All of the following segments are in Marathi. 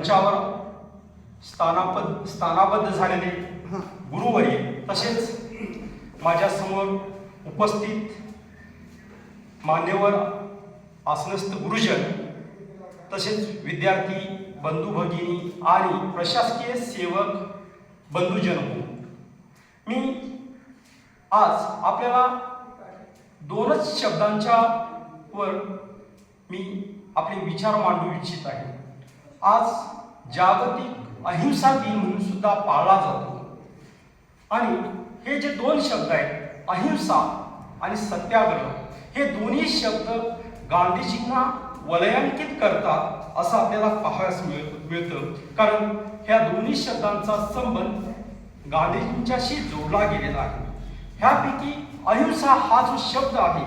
मंचावर स्थानाबद्ध झालेले गुरुवर्य, तसेच माझ्या समोर उपस्थित मान्यवर आसनस्थ गुरुजन, तसेच विद्यार्थी बंधू भगिनी आणि प्रशासकीय सेवक बंधुजन, मी आज आपल्याला दोनच शब्दांच्या वर मी आपले विचार मांडू इच्छित आहे. आज जागतिक अहिंसा दिन म्हणून सुद्धा पाळला जातो आणि हे जे दोन शब्द आहेत, अहिंसा आणि सत्याग्रह, हे दोन्ही शब्द गांधीजींना वलयांकित करतात असं आपल्याला पाहायला मिळतं. कारण ह्या दोन्ही शब्दांचा संबंध गांधीजींच्याशी जोडला गेलेला आहे. ह्यापैकी अहिंसा हा जो शब्द आहे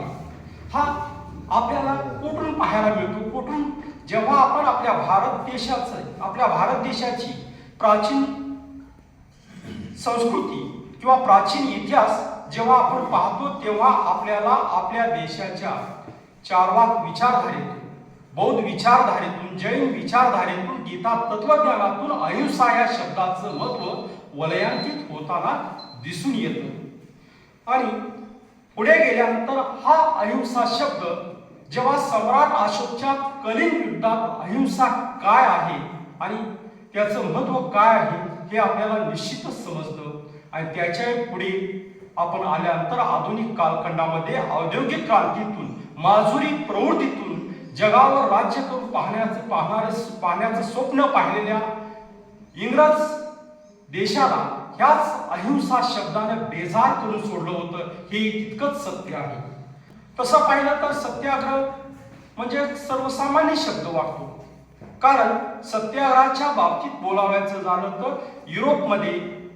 हा आपल्याला कुठून पाहायला मिळतो, कुठून? जेव्हा आपण आपल्या भारत देशाची प्राचीन संस्कृती किंवा प्राचीन इतिहास जेव्हा आपण पाहतो, तेव्हा आपल्याला आपल्या देशाच्या चार्वाक विचारधारेतून, बौद्ध विचारधारेतून, जैन विचारधारेतून, गीता तत्वज्ञानातून अहिंसा या शब्दाचं महत्त्व वलयांकित होताना दिसून येतं. आणि पुढे गेल्यानंतर हा अहिंसा शब्द जेव्हा सम्राट अशोकच्या कलिंग युद्धात अहिंसा काय आहे आणि त्याचं महत्त्व काय आहे हे आपल्याला निश्चितच समजतं. आणि त्याच्या पुढे आपण आल्यानंतर आधुनिक कालखंडामध्ये औद्योगिक क्रांतीतून, माजुरी प्रवृत्तीतून जगावर राज्य करून पाहण्याचं स्वप्न पाहिलेल्या इंग्रज देशाला ह्याच अहिंसा शब्दाने बेजार करून सोडलं होतं, हे तितकंच सत्य आहे. तसं पाहिलं तर सत्याग्रह म्हणजे सर्वसामान्य शब्द वाटतो. कारण सत्याग्रहाच्या बाबतीत बोलावायचं झालं तर युरोपमध्ये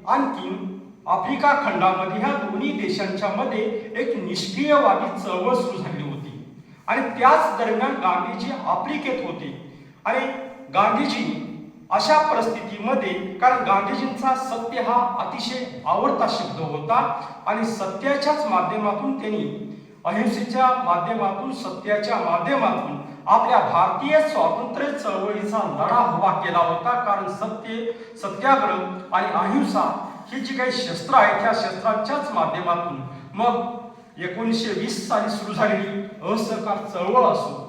आणखी आफ्रिका खंडामध्ये ह्या दोन्ही देशांच्या मध्ये एक निष्क्रियवादी चळवळ सुरू झाली होती आणि त्याच दरम्यान गांधीजी आफ्रिकेत होते. आणि गांधीजी अशा परिस्थितीमध्ये, कारण गांधीजींचा सत्य हा अतिशय आवडता शब्द होता आणि सत्याच्याच माध्यमातून त्यांनी, अहिंसेच्या माध्यमातून, सत्याच्या माध्यमातून आपल्या भारतीय स्वातंत्र्य चळवळीचा लढा उभा केला होता. कारण सत्याग्रह आणि अहिंसा ही जी काही शस्त्र आहेत, त्या शस्त्रांच्याच माध्यमातून मग 1920 साली सुरू झालेली असहकार चळवळ असो,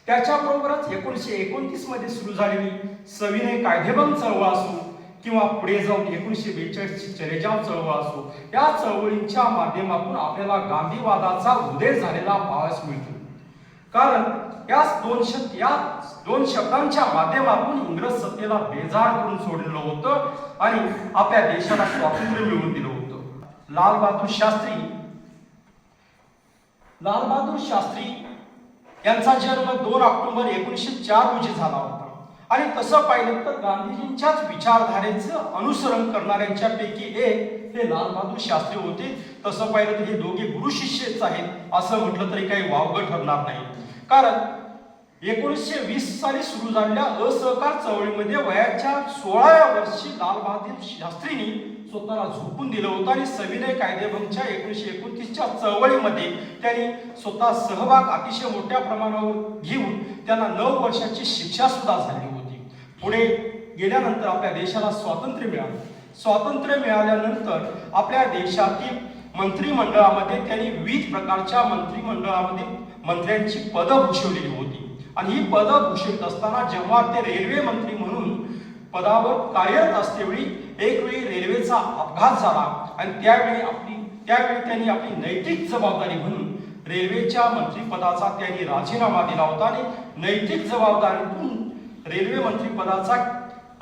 त्याच्याबरोबरच 1929 मध्ये सुरू झालेली सविनय कायदेभंग चळवळ असो, किंवा पुढे जाऊन 1942 ची चले जाव चळवळ असो, या चळवळींच्या माध्यमातून आपल्याला गांधीवादाचा उदय झालेला पाहायला मिळतो. कारण या दोन शब्दांच्या माध्यमातून इंग्रज सत्तेला बेजार करून सोडलेलं होतं आणि आपल्या देशाला स्वातंत्र्य मिळवून दिलं होतं. लाल बहादूर शास्त्री यांचा जन्म 2 ऑक्टोबर 1904 रोजी झाला होता. आणि तसं पाहिलं तर गांधीजींच्याच विचारधारेचं अनुसरण करणाऱ्यांच्या पैकी एक हे लाल बहादूर शास्त्री होते. तसं पाहिलं तर हे दोघे गुरु शिष्यच आहेत असं म्हटलं तरी काही वावगं ठरणार नाही. कारण 1920 साली सुरू झालेल्या असहकार चळवळीमध्ये वयाच्या 16व्या वर्षी लाल बहादूर शास्त्रींनी स्वतःला झोपून दिलं होतं आणि सविनय कायदेभंगच्या 1929च्या चळवळीमध्ये त्यांनी स्वतः सहभाग अतिशय मोठ्या प्रमाणावर घेऊन त्यांना 9 वर्षाची शिक्षा सुद्धा झाली होती. पुढे गेल्यानंतर आपल्या देशाला स्वातंत्र्य मिळालं. स्वातंत्र्य मिळाल्यानंतर आपल्या देशातील मंत्रिमंडळामध्ये त्यांनी विविध प्रकारच्या मंत्रिमंडळामध्ये मंत्र्यांची पदं भूषवलेली होती. आणि ही पदं भूषवित असताना जेव्हा ते रेल्वे मंत्री म्हणून पदावर कार्यरत असतेवेळी एक वेळी रेल्वेचा अपघात झाला आणि त्यावेळी त्यांनी आपली नैतिक जबाबदारी म्हणून रेल्वेच्या मंत्रिपदाचा त्यांनी राजीनामा दिला होता. आणि नैतिक जबाबदारीतून रेल्वे मंत्रिपदाचा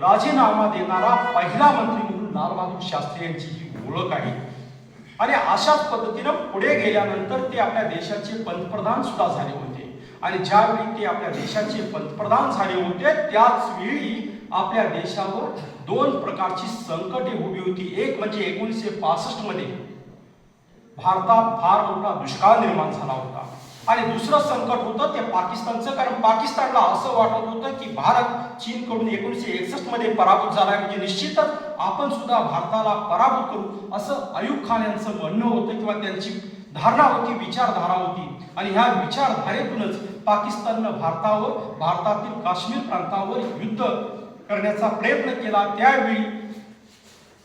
राजीनामा देणारा पहिला मंत्री म्हणून लाल बहादूर शास्त्री यांची ही ओळख आहे. आणि अशाच पद्धतीनं पुढे गेल्यानंतर ते आपल्या देशाचे पंतप्रधान सुद्धा झाले होते. आणि ज्यावेळी ते आपल्या देशाचे पंतप्रधान झाले होते त्याच वेळी आपल्या देशावर 2 प्रकारची संकटे उभी होती. एक म्हणजे 1965 मध्ये भारतात फार मोठा दुष्काळ निर्माण झाला होता आणि दुसरं संकट होतं ते पाकिस्तानचं. कारण पाकिस्तानला असं वाटत होतं की भारत चीनकडून 1961 मध्ये पराभूत झाला आहे, म्हणजे निश्चितच आपण सुद्धा भारताला पराभूत करू असं अयूब खान यांचं म्हणणं होतं किंवा त्यांची धारणा होती, विचारधारा होती. आणि ह्या विचारधारेतूनच पाकिस्ताननं भारतातील काश्मीर प्रांतावर युद्ध करण्याचा प्रयत्न केला, त्यावेळी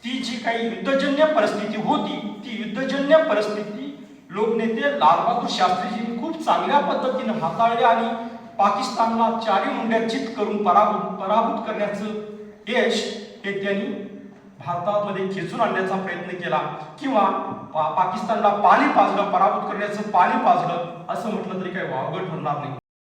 ती जी काही युद्धजन्य परिस्थिती होती, ती युद्धजन्य परिस्थिती लोकनेते लालबहादूर शास्त्रीजींनी खूप चांगल्या पद्धतीने हाताळली आणि पाकिस्तानला चारी मुंड्या चित करून पराभूत करण्याचं यश हे त्यांनी भारतामध्ये खेचून आणण्याचा प्रयत्न केला, किंवा पाकिस्तानला पाणी पाजलं, पराभूत करण्याचं पाणी पाजलं असं म्हटलं तरी काही वावगं ठरणार नाही.